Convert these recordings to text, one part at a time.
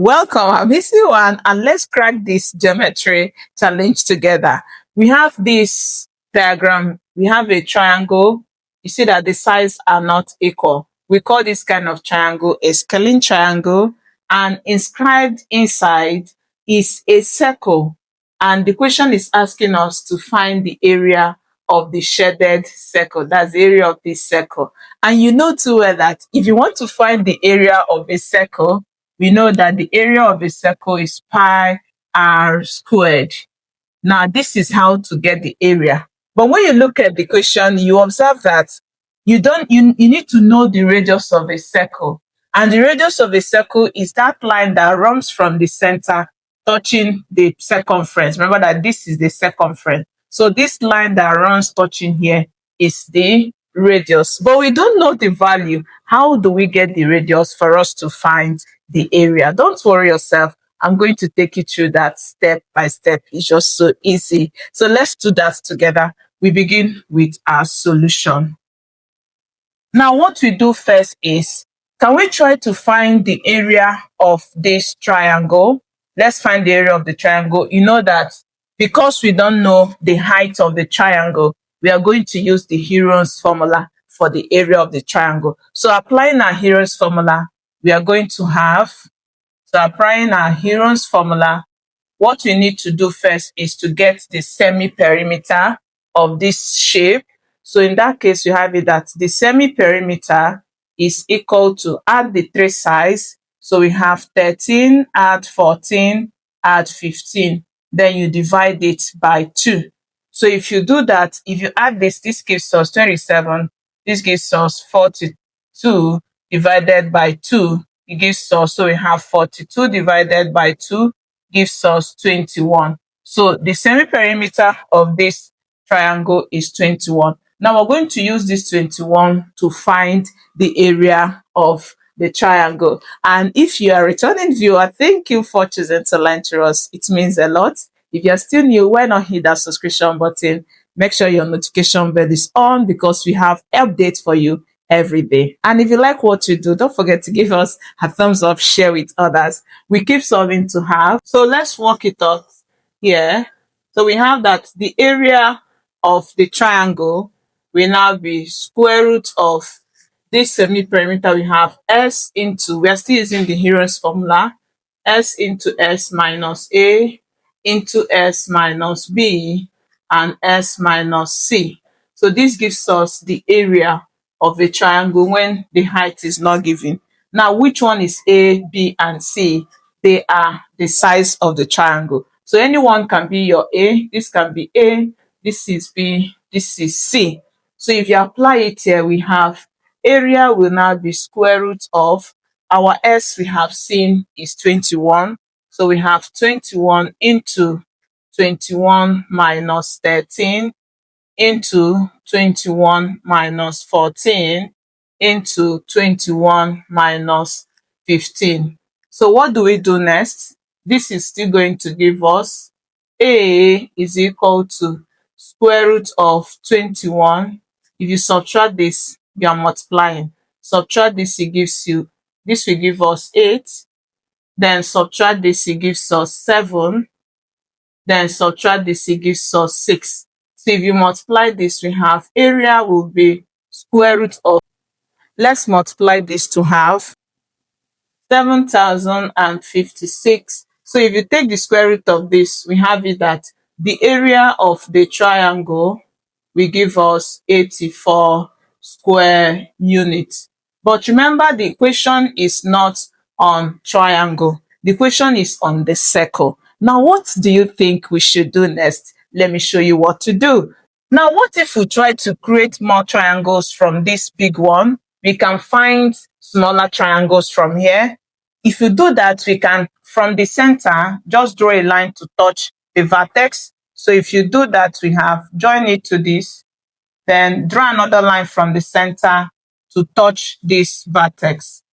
Welcome, I'm One, and let's crack this geometry challenge together. We have this diagram. We have a triangle. You see that the sides are not equal. We call this kind of triangle a scalene triangle, and inscribed inside is a circle. And the question is asking us to find the area of the shaded circle. That's the area of this circle. And you know too well that if you want to find the area of a circle, we know that the area of a circle is pi r squared. Now, this is how to get the area. But when you look at the question, you observe that you need to know the radius of a circle. And the radius of a circle is that line that runs from the center touching the circumference. Remember that this is the circumference. So this line that runs touching here is the radius. But we don't know the value. How do we get the radius for us to find the area? Don't worry yourself. I'm going to take you through that step by step. It's just so easy. So let's do that together. We begin with our solution. Now, what we do first is, can we try to find the area of this triangle? Let's find the area of the triangle. You know that because we don't know the height of the triangle, we are going to use the Heron's formula for the area of the triangle. So applying our Heron's formula, we are going to have, applying our Heron's formula, what we need to do first is to get the semi-perimeter of this shape. So in that case, you have it that the semi-perimeter is equal to, add the three sides. So we have 13, add 14, add 15. Then you divide it by 2. So if you do that, if you add this gives us 27. This gives us 42 divided by 2. It gives us, so we have 42 divided by 2 gives us 21. So the semi-perimeter of this triangle is 21. Now we're going to use this 21 to find the area of the triangle. And if you are a returning viewer, thank you for choosing to learn to us. It means a lot. If you're still new, why not hit that subscription button? Make sure your notification bell is on because we have updates for you every day. And if you like what you do, don't forget to give us a thumbs up, share with others. We keep solving to half. So let's work it out here. So we have that the area of the triangle will now be square root of this semi-perimeter. We have S into, we are still using the Heron's formula, S into S minus A into S minus B and S minus C. So this gives us the area of a triangle when the height is not given. Now, which one is A, B, and C? They are the size of the triangle. So anyone can be your A, this can be A, this is B, this is C. So if you apply it here, we have area will now be square root of, our S we have seen is 21. So we have 21 into 21 minus 13 into 21 minus 14 into 21 minus 15. So what do we do next? This is still going to give us A is equal to square root of 21. If you subtract this, you are multiplying. Subtract this, it gives you, this will give us 8. Then subtract this, it gives us 7. Then subtract this, it gives us 6. So if you multiply this, we have area will be square root of, let's multiply this to have 7,056. So if you take the square root of this, we have it that the area of the triangle will give us 84 square units. But remember, the equation is not on triangle. The equation is on the circle. Now, what do you think we should do next? Let me show you what to do. Now, what if we try to create more triangles from this big one? We can find smaller triangles from here. If you do that, we can, from the center, just draw a line to touch the vertex. So if you do that, we have join it to this, then draw another line from the center to touch this vertex.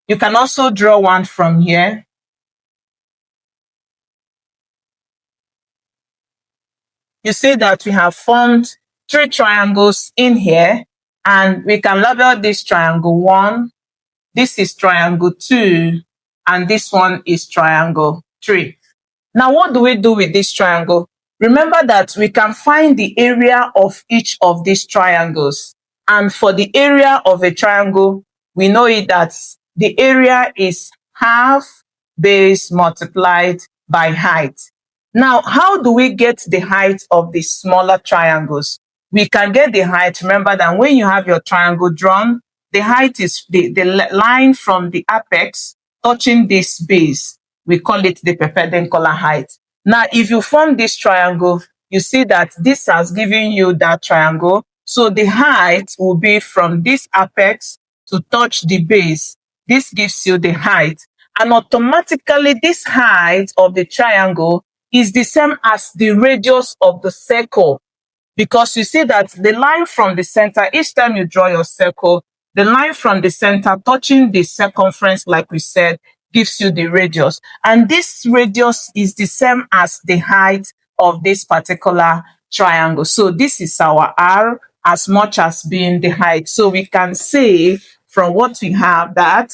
You can also draw one from here. You see that we have formed 3 triangles in here, and we can label this triangle 1, This is triangle 2, and this one is triangle 3. Now, what do we do with this triangle? Remember that we can find the area of each of these triangles. And for the area of a triangle, we know it that the area is half base multiplied by height. Now, how do we get the height of the smaller triangles? We can get the height. Remember that when you have your triangle drawn, the height is the line from the apex touching this base. We call it the perpendicular height. Now, if you form this triangle, you see that this has given you that triangle. So the height will be from this apex to touch the base. This gives you the height. And automatically, this height of the triangle is the same as the radius of the circle. Because you see that the line from the center, each time you draw your circle, the line from the center touching the circumference, like we said, gives you the radius. And this radius is the same as the height of this particular triangle. So this is our R as much as being the height. So we can say from what we have that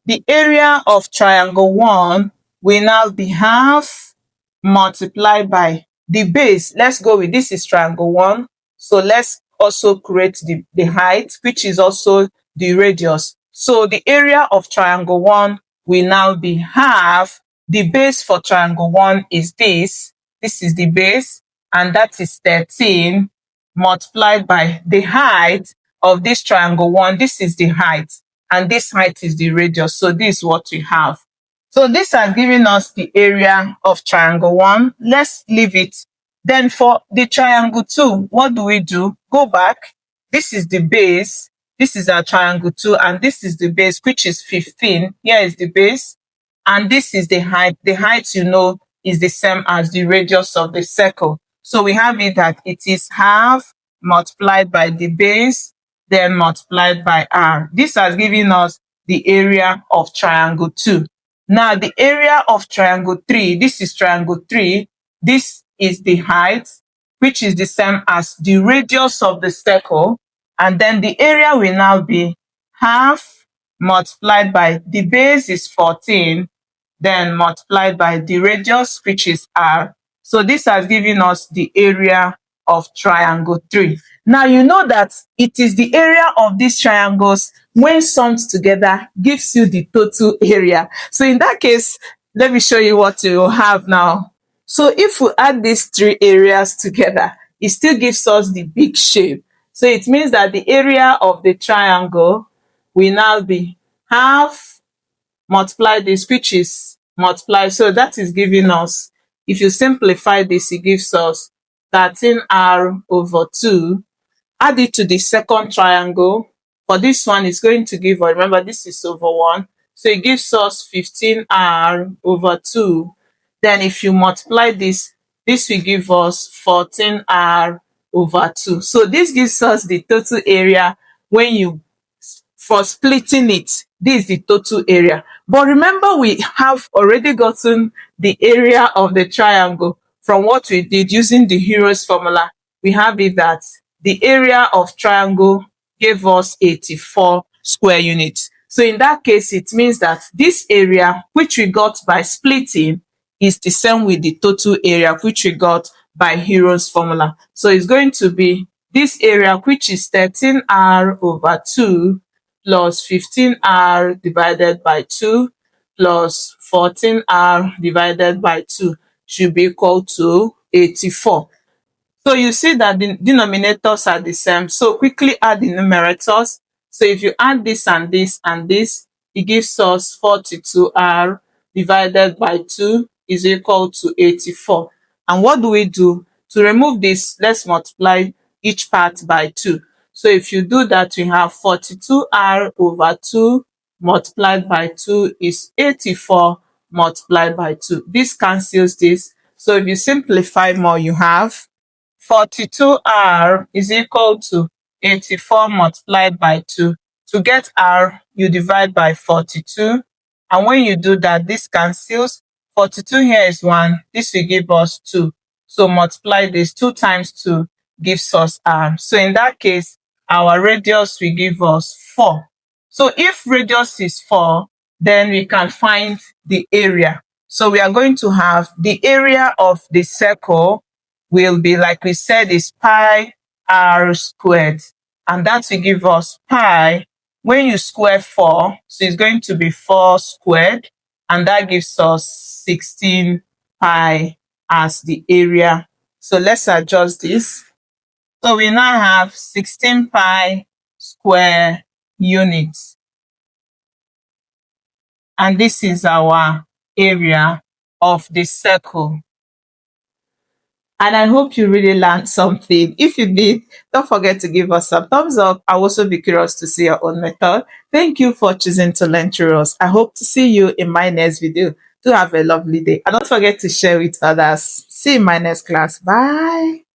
the area of triangle 1 will now be half multiplied by the base. Let's go with this is triangle 1. So let's also create the height, which is also the radius. So the area of triangle 1 will now be half. The base for triangle 1 is this. This is the base, and that is 13 multiplied by the height of this triangle 1. This is the height, and this height is the radius. So this is what we have. So this has given us the area of triangle 1. Let's leave it. Then for the triangle 2, what do we do? Go back. This is the base. This is our triangle 2, and this is the base, which is 15. Here is the base, and this is the height. The height, you know, is the same as the radius of the circle. So we have it that it is half multiplied by the base, then multiplied by R. This has given us the area of triangle 2. Now, the area of triangle 3, this is triangle 3. This is the height, which is the same as the radius of the circle. And then the area will now be half multiplied by the base is 14, then multiplied by the radius, which is R. So this has given us the area of triangle 3. Now, you know that it is the area of these triangles when summed together gives you the total area. So in that case, let me show you what you have now. So if we add these 3 areas together, it still gives us the big shape. So it means that the area of the triangle will now be half multiply this, which is multiply. So that is giving us, if you simplify this, it gives us 13R over 2. Add it to the second triangle. For this one, it's going to give, remember, this is over 1. So it gives us 15R over 2. Then if you multiply this, this will give us 14R over 2. So this gives us the total area when you, for splitting it, this is the total area. But remember, we have already gotten the area of the triangle from what we did using the Hero's formula. We have it that the area of triangle gave us 84 square units. So in that case, it means that this area, which we got by splitting, is the same with the total area, which we got by Hero's formula. So it's going to be this area, which is 13R over 2 plus 15R divided by 2 plus 14R divided by 2 should be equal to 84. So you see that the denominators are the same. So quickly add the numerators. So if you add this and this and this, it gives us 42R divided by 2 is equal to 84. And what do we do? To remove this, let's multiply each part by 2. So if you do that, we have 42R over 2 multiplied by 2 is 84 multiplied by 2. This cancels this. So if you simplify more, you have 42R is equal to 84 multiplied by 2. To get R, you divide by 42. And when you do that, this cancels. 42 here is 1. This will give us 2. So multiply this. 2 times 2 gives us arm. So in that case, our radius will give us 4. So if radius is 4, then we can find the area. So we are going to have the area of the circle will be, like we said, is pi r squared. And that will give us pi. When you square 4, so it's going to be 4 squared. And that gives us 16 pi as the area. So let's adjust this. So we now have 16 pi square units. And this is our area of the circle. And I hope you really learned something. If you did, don't forget to give us a thumbs up. I'll also be curious to see your own method. Thank you for choosing to learn through us. I hope to see you in my next video. Do have a lovely day. And don't forget to share with others. See you in my next class. Bye.